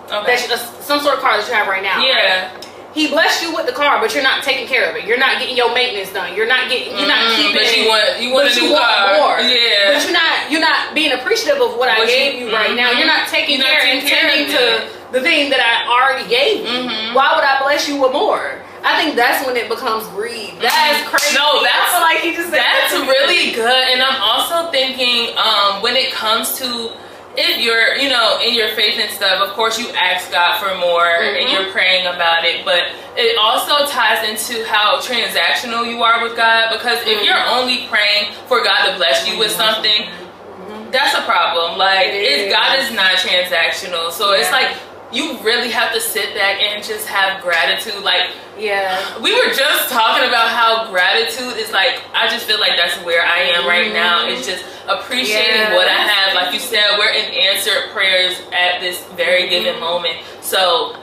some sort of car that you have right now. Right? He blessed you with the car, but you're not taking care of it. You're not getting your maintenance done. You're not getting. You're not keeping. But you want a new car. More. Yeah. But you're not being appreciative of what I gave you right now. You're not taking care and tending to the thing that I already gave you. Why would I bless you with more? I think that's when it becomes greed. That's crazy. No, that's like he just said that's really good. And I'm also thinking when it comes to, if you're, you know, in your faith and stuff, of course you ask God for more and you're praying about it, but it also ties into how transactional you are with God, because if you're only praying for God to bless you with something, that's a problem. Like, God is not transactional. So it's like, you really have to sit back and just have gratitude. Like, we were just talking about how gratitude is like, I just feel like that's where I am right now. It's just appreciating what I have. Like you said, we're in answered prayers at this very given moment. So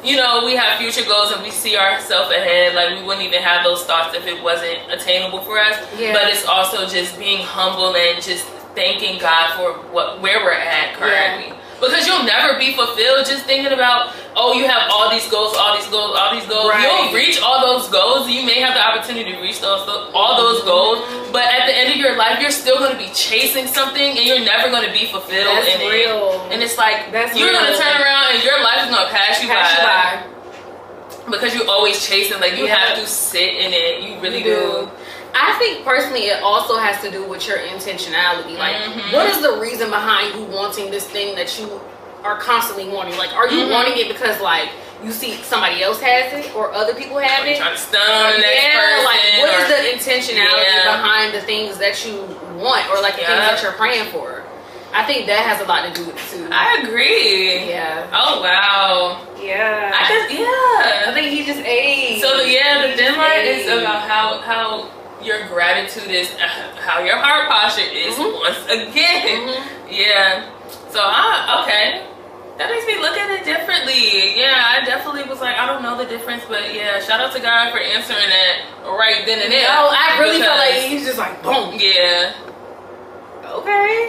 you know, we have future goals and we see ourselves ahead. Like, we wouldn't even have those thoughts if it wasn't attainable for us. But it's also just being humble and just thanking God for where we're at currently. Because you'll never be fulfilled just thinking about, oh, you have all these goals, all these goals, all these goals. You'll reach all those goals. You may have the opportunity to reach all those goals, but at the end of your life, you're still going to be chasing something, and you're never going to be fulfilled in it. And it's like, you're going to turn around, and your life is going to pass you by. Because you're always chasing. Like, you have to sit in it. You really do. I think personally it also has to do with your intentionality. Like, what is the reason behind you wanting this thing that you are constantly wanting? Like, are you wanting it because like you see somebody else has it or other people have it? Trying to stun on the next person. Like, what is the intentionality behind the things that you want, or like the things that you're praying for? I think that has a lot to do with it too. I agree. Oh wow. I think he just aged. So the deadline is about how your gratitude is, how your heart posture is once again. So that makes me look at it differently. I definitely was like, I don't know the difference, but shout out to God for answering that right then and there. No, I really felt like he's just like boom. Okay.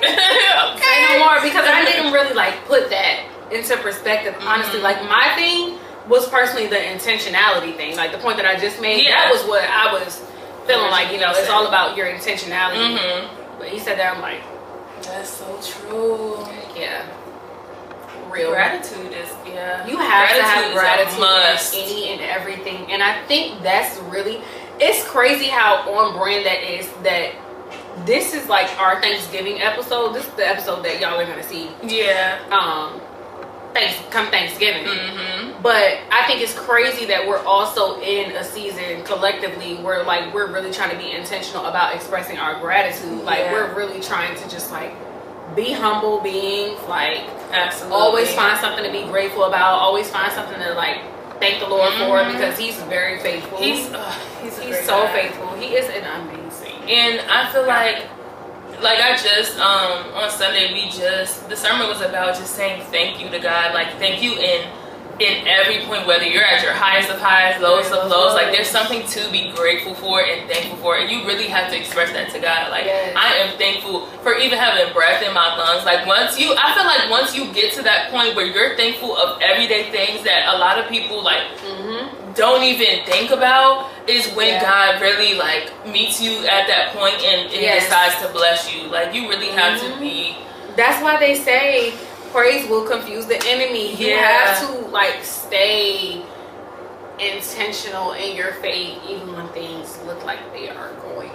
Say no more, because I didn't really like put that into perspective, honestly. Like, my thing was personally the intentionality thing, like the point that I just made. That was what I was feeling like, you know, it's all about your intentionality. But he said that, I'm like, that's so true. Real gratitude is you have to have gratitude in any and everything. And I think that's really, it's crazy how on brand that is. That this is like our Thanksgiving episode. This is the episode that y'all are gonna see. Come Thanksgiving. But I think it's crazy that we're also in a season collectively where like we're really trying to be intentional about expressing our gratitude. Like, we're really trying to just like be humble beings, like always find something to be grateful about, always find something to like thank the Lord for, because he's very faithful. He's so faithful. He is an amazing. And I feel like I just on Sunday the sermon was about just saying thank you to God. Like, thank you in in every point, whether you're at your highest of highs, lowest of lows, like there's something to be grateful for and thankful for, and you really have to express that to God. Like, I am thankful for even having breath in my lungs. Like I feel like once you get to that point where you're thankful of everyday things that a lot of people like don't even think about, is when God really like meets you at that point and decides to bless you. Like you really have to be. That's why they say praise will confuse the enemy. You have to like stay intentional in your faith even when things look like they are going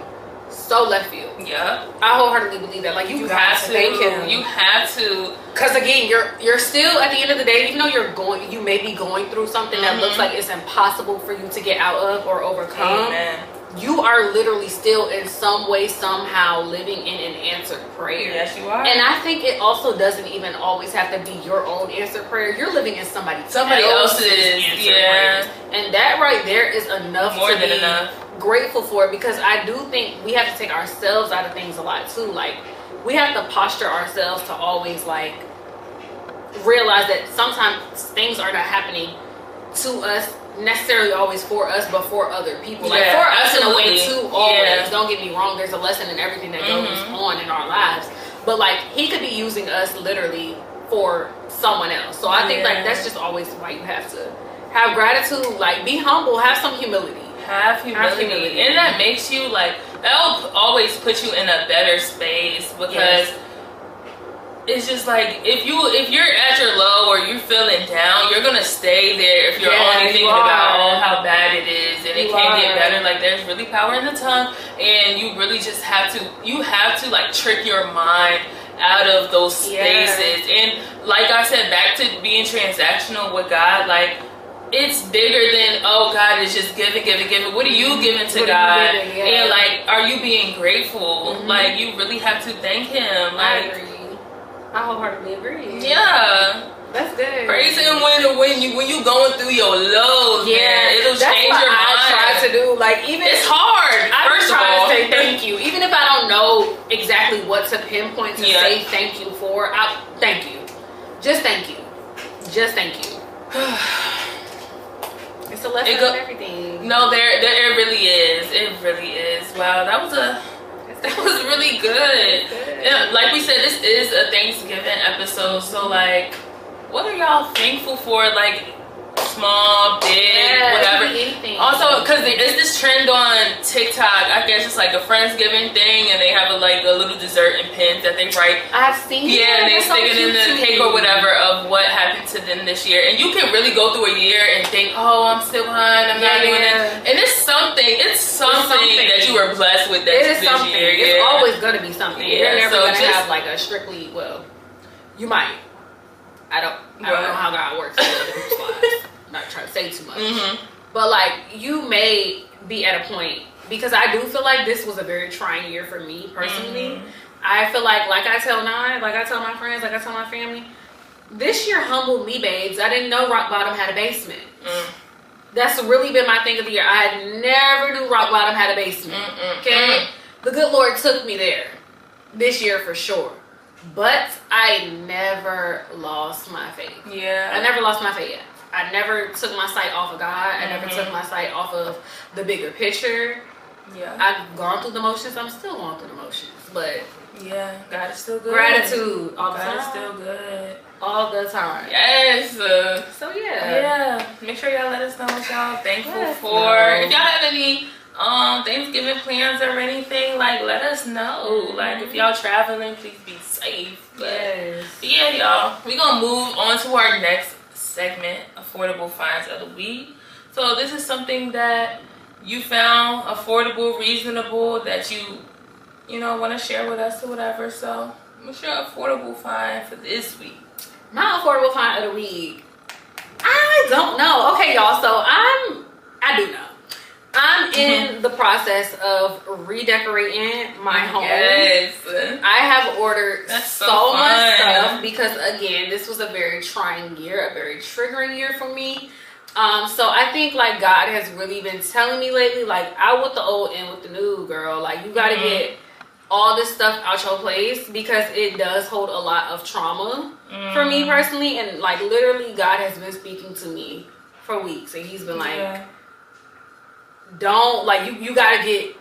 so left field. Yeah, I wholeheartedly believe that. Like you have to thank him. You have to, because again, you're still at the end of the day, even though you may be going through something that looks like it's impossible for you to get out of or overcome. Amen. You are literally still in some way, somehow living in an answered prayer. Yes, you are. And I think it also doesn't even always have to be your own answered prayer. You're living in somebody else's answered prayer. And that right there is enough More than enough. Grateful for, because I do think we have to take ourselves out of things a lot too. Like we have to posture ourselves to always like realize that sometimes things are not happening to us necessarily always for us, but for other people. Like for us in a way too, always. Don't get me wrong, there's a lesson in everything that goes on in our lives. But like he could be using us literally for someone else. So I think like that's just always why you have to have gratitude, like be humble, have some humility. Have humility. And that makes you like, that'll always put you in a better space, because it's just like if you're at your low or you're feeling down, you're gonna stay there if you're only thinking about how bad it is and it can't get better. Like there's really power in the tongue, and you really just have to like trick your mind out of those spaces. And like I said, back to being transactional with God, like it's bigger than, oh, God is just giving. What are you giving to God? And like, are you being grateful? Like you really have to thank him. Like, I agree. I wholeheartedly agree. Yeah. That's good. Praise him when you going through your lows, man. It'll change your mind. I try to do. Like even it's hard. First of all, to say thank you, even if I don't know exactly what to pinpoint to say thank you for. Thank you. Just thank you. Just thank you. It's a lesson in everything. No, it really is. It really is. Wow, that was really good. Yeah, like we said, this is a Thanksgiving episode, so like, what are y'all thankful for? Like, small, big, whatever. Anything. Also, because it's this trend on TikTok. I guess it's like a Friendsgiving thing, and they have a little dessert and pins that they write. I've seen. Yeah, and they stick it in the cake or whatever of what happened to them this year. And you can really go through a year and think, oh, I'm still behind. I'm not doing it. And it's something that you were blessed with this year. It's always gonna be something. Yeah, you're never gonna have like a strictly. Well, you might. I don't know how God works. I'm not trying to say too much, but like you may be at a point, because I do feel like this was a very trying year for me personally. I feel like I tell my friends, like I tell my family, this year humbled me, babes. I didn't know rock bottom had a basement. That's really been my thing of the year. I never knew rock bottom had a basement. Okay, the good Lord took me there this year for sure. But I never lost my faith. Yeah. I never lost my faith. I never took my sight off of God. I never took my sight off of the bigger picture. Yeah. I've gone through the motions. I'm still going through the motions. But yeah, God is still good. Gratitude all the time. God is still good. All the time. Yes. So yeah. Yeah. Make sure y'all let us know what y'all thankful for. If y'all have any Thanksgiving plans or anything, like let us know. Like if y'all traveling, please be safe. But yeah, y'all, we gonna move on to our next segment, affordable finds of the week. So this is something that you found affordable, reasonable, that you know want to share with us or whatever. So what's your affordable find for this week? My affordable find of the week, I don't know. Okay, y'all, so I do know. I'm in the process of redecorating my home. Yes. I have ordered so much stuff because, again, this was a very trying year, a very triggering year for me. So I think, like, God has really been telling me lately, like, out with the old, in with the new, girl. Like, you got to get all this stuff out your place because it does hold a lot of trauma. for me personally. And like literally God has been speaking to me for weeks, and he's been like, don't, like, you gotta get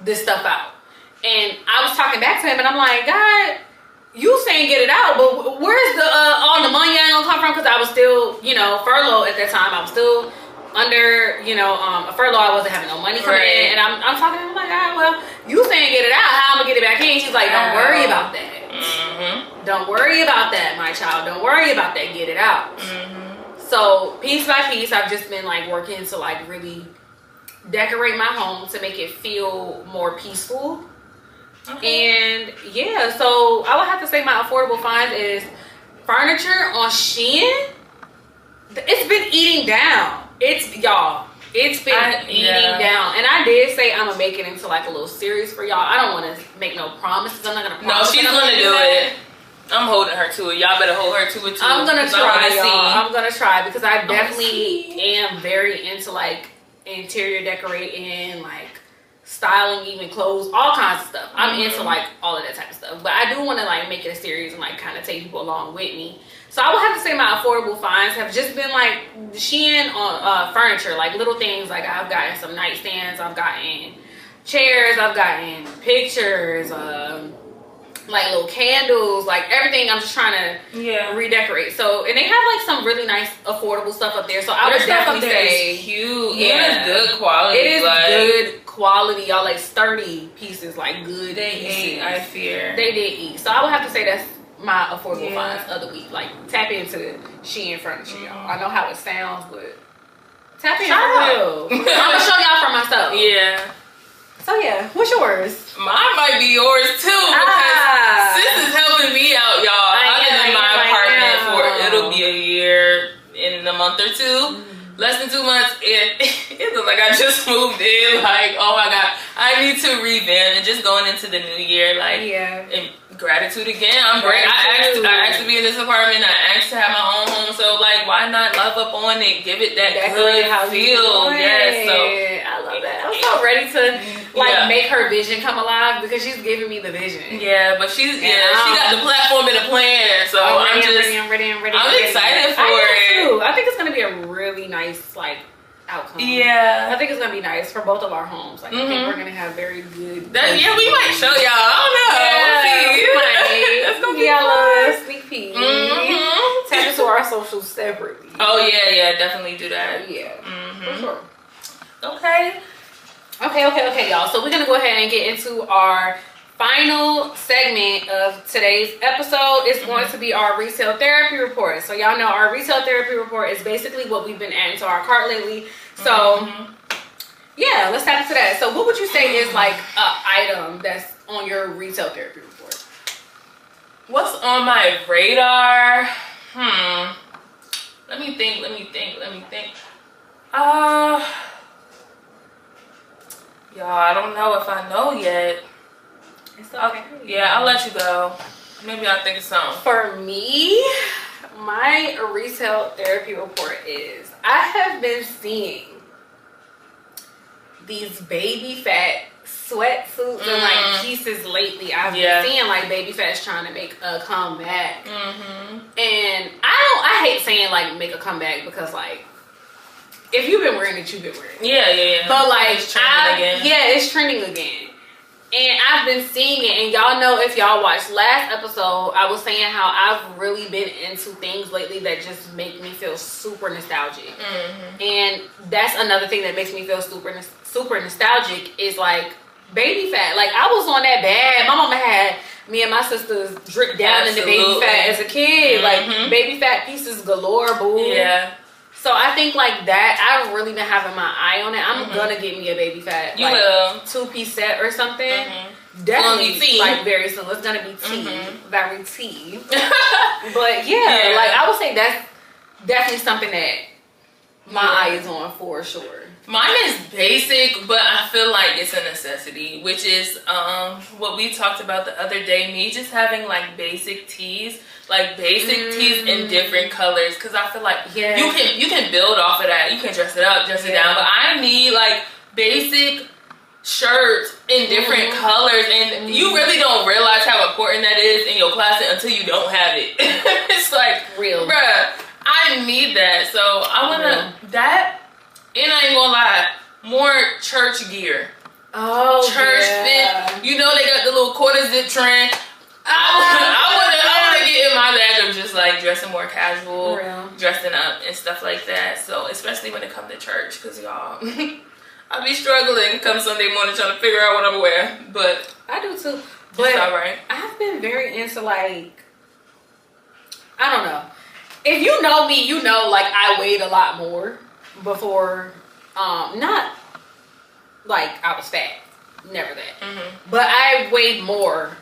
this stuff out. And I was talking back to him, and I'm like, God, you saying get it out, but where's the all the money ain't gonna come from? Because I was still, you know, furloughed at that time. I was still under, you know, a furlough. I wasn't having no money coming in, and I'm talking to him like, well, you saying get it out, how I'm gonna get it back in? She's like, don't worry about that. Don't worry about that, my child. Don't worry about that. Get it out. So piece by piece, I've just been like working to like really decorate my home to make it feel more peaceful. And yeah, so I would have to say my affordable finds is furniture on Shein. It's been eating down. It's been eating down. And I did say I'm gonna make it into like a little series for y'all. I don't want to make no promises. I'm not gonna promise. No, she's gonna do it. I'm holding her to it. Y'all better hold her to it too. I'm gonna try, y'all. I'm gonna try because I definitely am very into like interior decorating, like styling, even clothes, all kinds of stuff. I'm into like all of that type of stuff. But I do want to like make it a series and like kind of take people along with me. So I would have to say my affordable finds have just been like Shein on furniture, like little things. Like I've gotten some nightstands, I've gotten chairs, I've gotten pictures, like little candles, like everything. I'm just trying to redecorate. So, and they have like some really nice affordable stuff up there. So I would definitely say cute. Yeah, it is good quality. It is like, good quality, y'all. Like sturdy pieces, like good. They ate. I fear they did eat. So I would have to say that's my affordable finds of the week. Like tap into Shein furniture, y'all. I know how it sounds, but tap in for real. I'm gonna show y'all for myself. Yeah. So yeah, what's yours? Mine might be yours too because sis is helping me out, y'all. I'm in my apartment for it'll be a year in a month or two. Less than 2 months, it looks like I just moved in. Like, oh my God, I need to revamp. And just going into the new year, like, and gratitude again. I'm great. I asked to be in this apartment. I asked to have my own home. So, like, why not love up on it? Give it that good feel. Yes. So I love that. I'm so ready to like make her vision come alive because she's giving me the vision. Yeah, but she got the platform and the plan. So I'm ready. I'm excited for it. Too. I think it's gonna be a really nice like outcome. Yeah, I think it's gonna be nice for both of our homes. Like I think we're gonna have very good. We might show y'all. I don't know. That's gonna be a sneak peek. Tap into our socials separately. Oh yeah, definitely do that. Yeah, for sure. Okay, y'all. So we're gonna go ahead and get into our final segment of today's episode. Is going to be our retail therapy report. So y'all know our retail therapy report is basically what we've been adding to our cart lately. So yeah, let's tap into that. So what would you say is like an item that's on your retail therapy report? What's on my radar? Let me think. Y'all, I don't know if I know yet. It's okay. Yeah, I'll let you go. Maybe I'll think of something. For me, my retail therapy report is I have been seeing these baby fat sweatsuits and like pieces lately. I've been seeing like baby fat's trying to make a comeback. And I hate saying like make a comeback because like if you've been wearing it, you've been wearing it. Yeah. But like it's trending again. It's trending again. And I've been seeing it, and y'all know if y'all watched last episode, I was saying how I've really been into things lately that just make me feel super nostalgic. And that's another thing that makes me feel super nostalgic is like baby fat. Like I was on that bad. My mama had me and my sisters drip down into baby fat as a kid. Like baby fat pieces galore, boo. Yeah. So I think like that, I've really been having my eye on it. I'm gonna get me a baby fat, you like will 2-piece set or something. Definitely, like very soon. It's gonna be very tea. But yeah, like I would say that's definitely something that my eye is on for sure. Mine is basic, but I feel like it's a necessity, which is what we talked about the other day. Me just having like basic tees. Like basic tees in different colors, because I feel like you can build off of that. You can dress it up, dress it down, but I need like basic shirts in different colors, and you really don't realize how important that is in your closet until you don't have it. It's like, real, bruh, I need that. So I wanna that, and I ain't gonna lie, more church gear. Oh, church fit. You know they got the little quarter zip trend. I wanna get in my bag of just like dressing more casual, dressing up and stuff like that. So especially when it comes to church, cause y'all, I be struggling come Sunday morning trying to figure out what I'm wearing. But I do too. But it's all right. I've been very into like, I don't know. If you know me, you know like I weighed a lot more before. Not like I was fat, never that. But I weighed more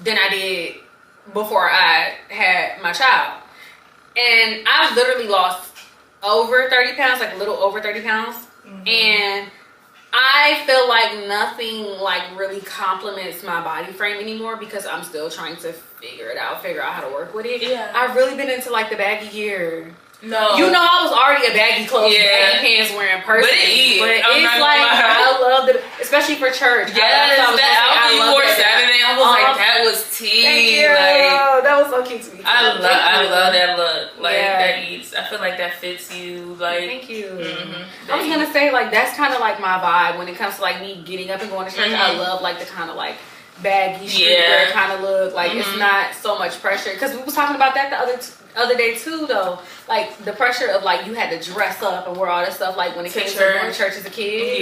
than I did before I had my child. And I've literally lost over 30 pounds, like a little over 30 pounds. And I feel like nothing like really complements my body frame anymore because I'm still trying to figure out how to work with it. Yeah. I've really been into like the baggy gear. No. You know I was already a baggy clothes, baggy pants wearing person. But it's like, I love it, especially for church. Yes, that outfit you wore Saturday, I was like, that was tea. Thank you. Like, that was so cute to me. I love that look. Like, that eats, I feel like that fits you. Like, thank you. I was going to say, like, that's kind of like my vibe when it comes to like me getting up and going to church. I love like the kind of like baggy streetwear kind of look. Like, it's not so much pressure. Because we was talking about that the other day too, though. Like the pressure of like you had to dress up and wear all this stuff. Like when it came to going to church as a kid,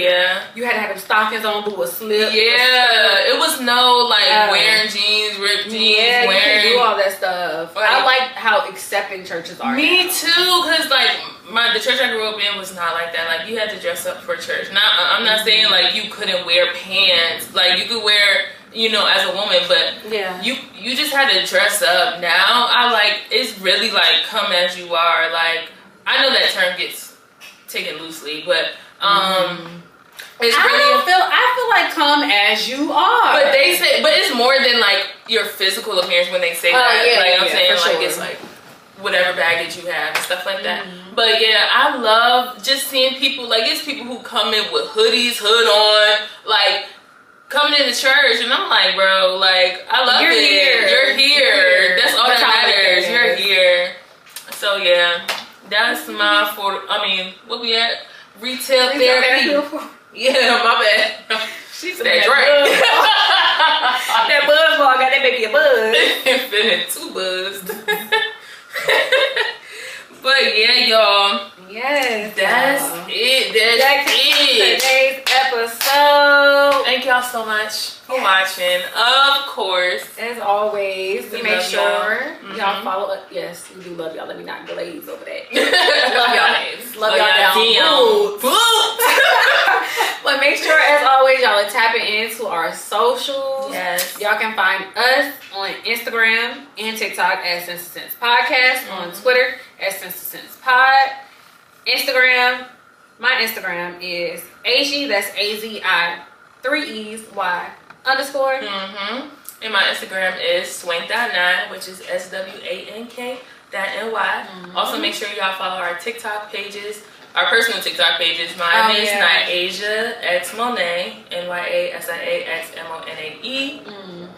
you had to have them stockings on, do a slip. Yeah, it was no like wearing jeans, ripped jeans. Yeah, you can do all that stuff. Like, I like how accepting churches are. Me too, cause like the church I grew up in was not like that. Like you had to dress up for church. I'm not saying like you couldn't wear pants. Like you could wear, you know, as a woman, but you just had to dress up. Now I like, it's really like come as you are. Like I know that term gets taken loosely, but it's really, I feel like come as you are. but they say, but it's more than like your physical appearance when they say that. I'm saying like it's like whatever baggage you have and stuff like that. But yeah, I love just seeing people, like it's people who come in with hoodies, hood on, like coming into church, and I'm like, bro, like I love it. You're here. That's all that matters. You're here. So yeah, that's my what we at? Retail therapy. Yeah, my bad. She said that drink. That buzz ball got that baby a buzz. Feeling too buzzed. But yeah, y'all. Yes. That's it. That's it. Today's episode. Thank y'all so much for watching. Of course. As always, make sure y'all follow up. Yes, we do love y'all. Let me not glaze over that. Love y'all names. Love y'all down. But make sure, as always, y'all are tapping into our socials. Yes. Y'all can find us on Instagram and TikTok at Sense to Sense Podcast. On Twitter at Sense to Sense Pod. Instagram, my Instagram is AZI, that's AZI, 3 E's, Y, _. And my Instagram is swank.9, which is SWANK.NY. Also, make sure y'all follow our TikTok pages, our personal TikTok pages. Mine is Nyasia X Monet, NYASIA X MONAE.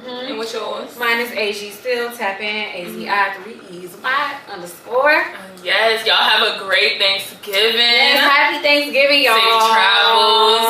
And what's yours? Mine is AG still. Tap in AZI 3 E's Y _. Yes, y'all have a great Thanksgiving. Yes, happy Thanksgiving, y'all. Safe travels.